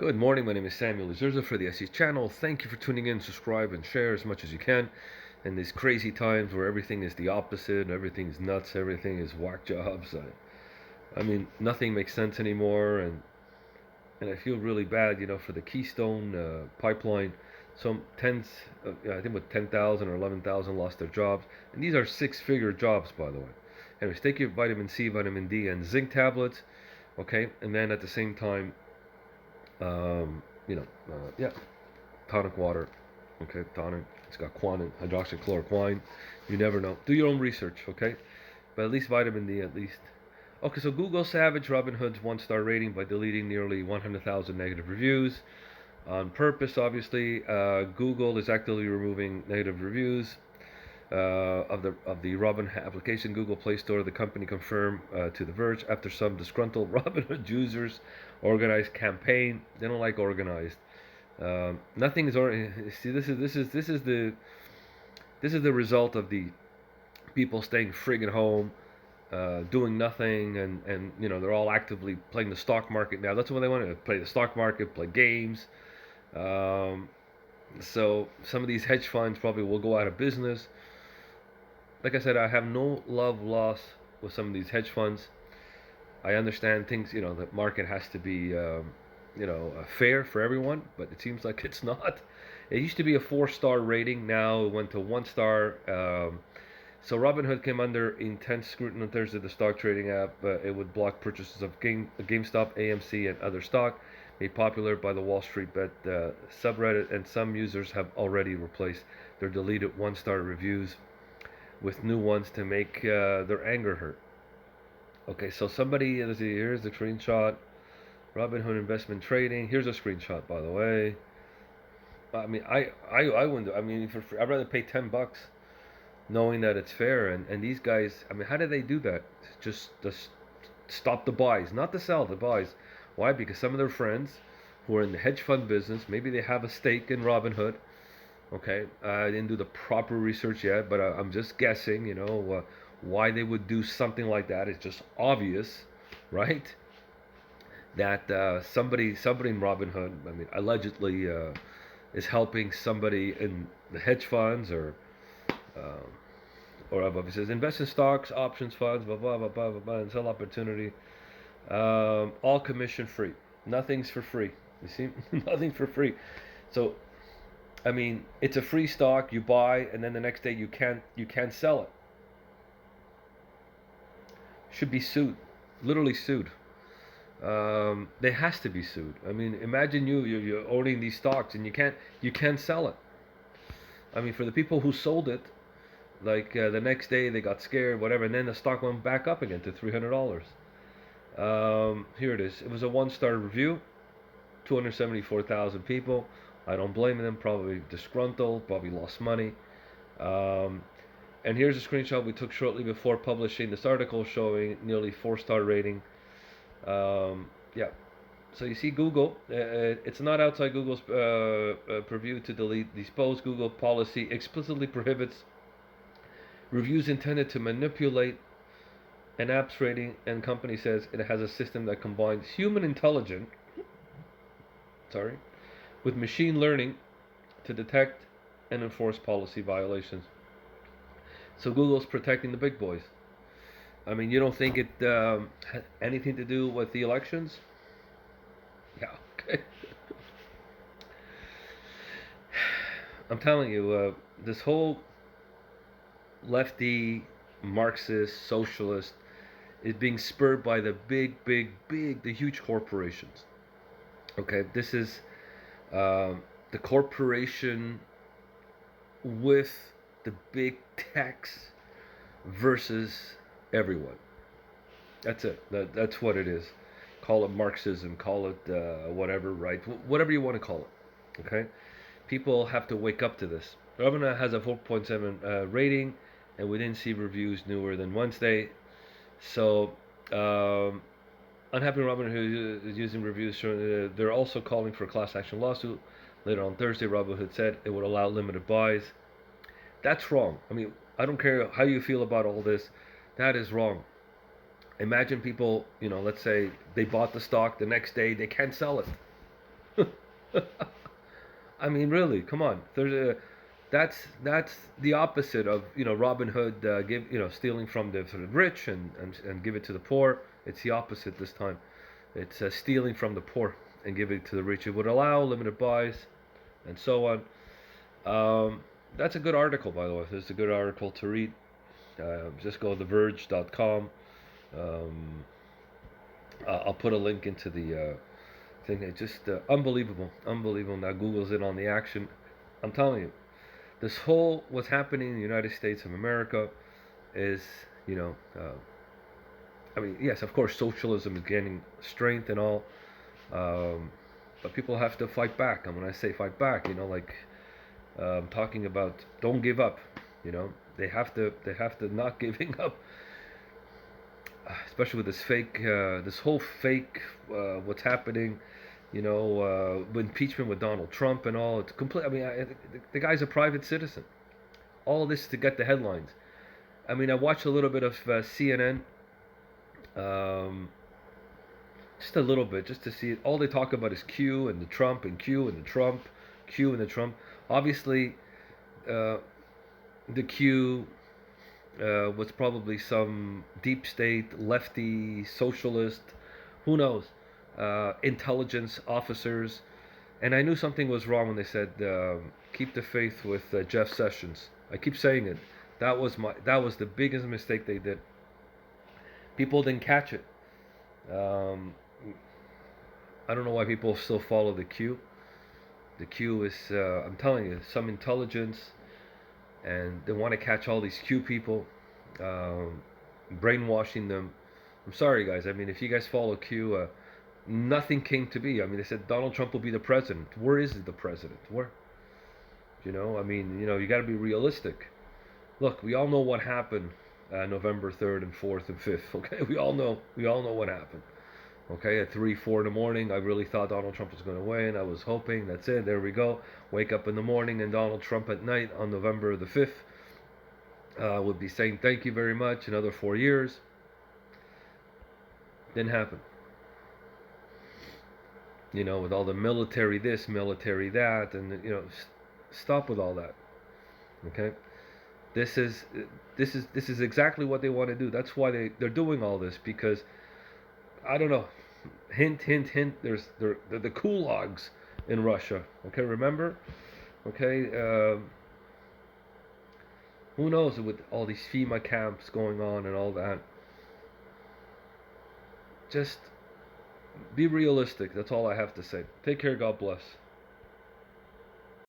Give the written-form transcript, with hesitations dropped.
Good morning, my name is Samuel Zurza for the SE channel. Thank you for tuning in, subscribe and share as much as you can in these crazy times where everything is the opposite, everything's nuts, everything is whack jobs. I mean, nothing makes sense anymore, and I feel really bad, for the Keystone pipeline. Some tens, I think with 10,000 or 11,000 lost their jobs, and these are six-figure jobs, by the way. Anyways, take your vitamin C, vitamin D, and zinc tablets, okay, and then at the same time, yeah, tonic water. Okay, tonic. It's got quinine, hydroxychloroquine. You never know. Do your own research, okay? But at least vitamin D, at least. Okay, so Google savaged Robinhood's one-star rating by deleting nearly 100,000 negative reviews on purpose. Obviously, Google is actively removing negative reviews of the Robinhood application. Google Play Store, the company confirmed to The Verge after some disgruntled Robinhood users organized campaign. They don't like organized. Nothing is see. This is the result of the people staying friggin' home, doing nothing, and they're all actively playing the stock market now. That's what they want to play: the stock market, play games. Um, so some of these hedge funds probably will go out of business. Like I said, I have no love lost with some of these hedge funds. I understand things, the market has to be, fair for everyone, but it seems like it's not. It used to be a 4-star rating, now it went to 1 star. So Robinhood came under intense scrutiny on Thursday. The stock trading app it would block purchases of GameStop, AMC, and other stock, made popular by the Wall Street Bet subreddit, and some users have already replaced their deleted 1-star reviews with new ones to make their anger hurt. Okay, so somebody, let's see, here's the screenshot. Robinhood investment trading. Here's a screenshot, by the way. I mean, I wouldn't. I mean, I'd rather pay $10, knowing that it's fair. And these guys, I mean, how do they do that? Just stop the buys, not to sell, the buys. Why? Because some of their friends who are in the hedge fund business, maybe they have a stake in Robinhood. Okay, I didn't do the proper research yet, but I'm just guessing. Why they would do something like that is just obvious, right? That somebody in Robinhood, I mean, allegedly is helping somebody in the hedge funds um, or above. It says invest in stocks, options, funds, blah blah blah blah blah, blah and sell opportunity. All commission free. Nothing's for free. You see, nothing for free. So I mean, it's a free stock. You buy, and then the next day you can't sell it. Should be sued, literally sued. They has to be sued. I mean, imagine you're owning these stocks and you can't sell it. I mean, for the people who sold it, like the next day they got scared, whatever, and then the stock went back up again to $300. Here it is. It was a 1-star review. 274,000 people. I don't blame them. Probably disgruntled. Probably lost money. Um, and here's a screenshot we took shortly before publishing this article showing nearly 4-star rating. Yeah. So you see Google, it's not outside Google's purview to delete these posts. Google policy explicitly prohibits reviews intended to manipulate an app's rating, and company says it has a system that combines human intelligence, with machine learning to detect and enforce policy violations. So Google's protecting the big boys. I mean, you don't think it had anything to do with the elections? Yeah, okay. I'm telling you, this whole lefty, Marxist, socialist is being spurred by the the huge corporations. Okay, this is the corporation with the big techs versus everyone. That's it. That's what it is. Call it Marxism, call it whatever, right? Whatever you want to call it. Okay? People have to wake up to this. Robinhood has a 4.7 rating, and we didn't see reviews newer than Wednesday. So, unhappy Robinhood is using reviews. They're also calling for a class action lawsuit. Later on Thursday, Robinhood said it would allow limited buys. That's wrong. I mean, I don't care how you feel about all this. That is wrong. Imagine people, let's say they bought the stock, the next day they can't sell it. I mean, really, come on. That's the opposite of Robinhood give stealing from the sort of rich and give it to the poor. It's the opposite this time. It's stealing from the poor and giving it to the rich. It would allow limited buys and so on. That's a good article, by the way. It's a good article to read. Just go to theverge.com. Um, I'll put a link into the thing. It's just unbelievable, unbelievable. Now Google's in on the action. I'm telling you, this whole what's happening in the United States of America is, I mean, yes, of course, socialism is gaining strength and all, um, but people have to fight back. And when I say fight back, like I'm talking about, don't give up. They have to not giving up, especially with this whole fake, what's happening, impeachment with Donald Trump and all. It's complete. I mean, the guy's a private citizen. All this to get the headlines. I mean, I watched a little bit of CNN, um, just a little bit, just to see it. All they talk about is Q and the Trump and Q and the Trump, Q and the Trump. Obviously, uh, the Q was probably some deep state, lefty, socialist, who knows, intelligence officers. And I knew something was wrong when they said, keep the faith with Jeff Sessions. I keep saying it. That was the biggest mistake they did. People didn't catch it. Um, I don't know why people still follow the Q. The Q is, I'm telling you, some intelligence, and they want to catch all these Q people, um, brainwashing them. I'm sorry, guys. I mean, if you guys follow Q, nothing came to be. I mean, they said Donald Trump will be the president. Where is the president? Where? I mean, you got to be realistic. Look, we all know what happened November 3rd and 4th and 5th. Okay, we all know. We all know what happened. Okay, at 3, 4 in the morning, I really thought Donald Trump was going to win. I was hoping. That's it. There we go. Wake up in the morning, and Donald Trump at night on November the 5th would be saying thank you very much. Another 4 years. Didn't happen. With all the military this, military that, and stop with all that. Okay, this is this is exactly what they want to do. That's why they're doing all this, because I don't know. Hint, hint, hint. They're the kulaks in Russia. Okay, remember? Okay, who knows with all these FEMA camps going on and all that. Just be realistic. That's all I have to say. Take care. God bless.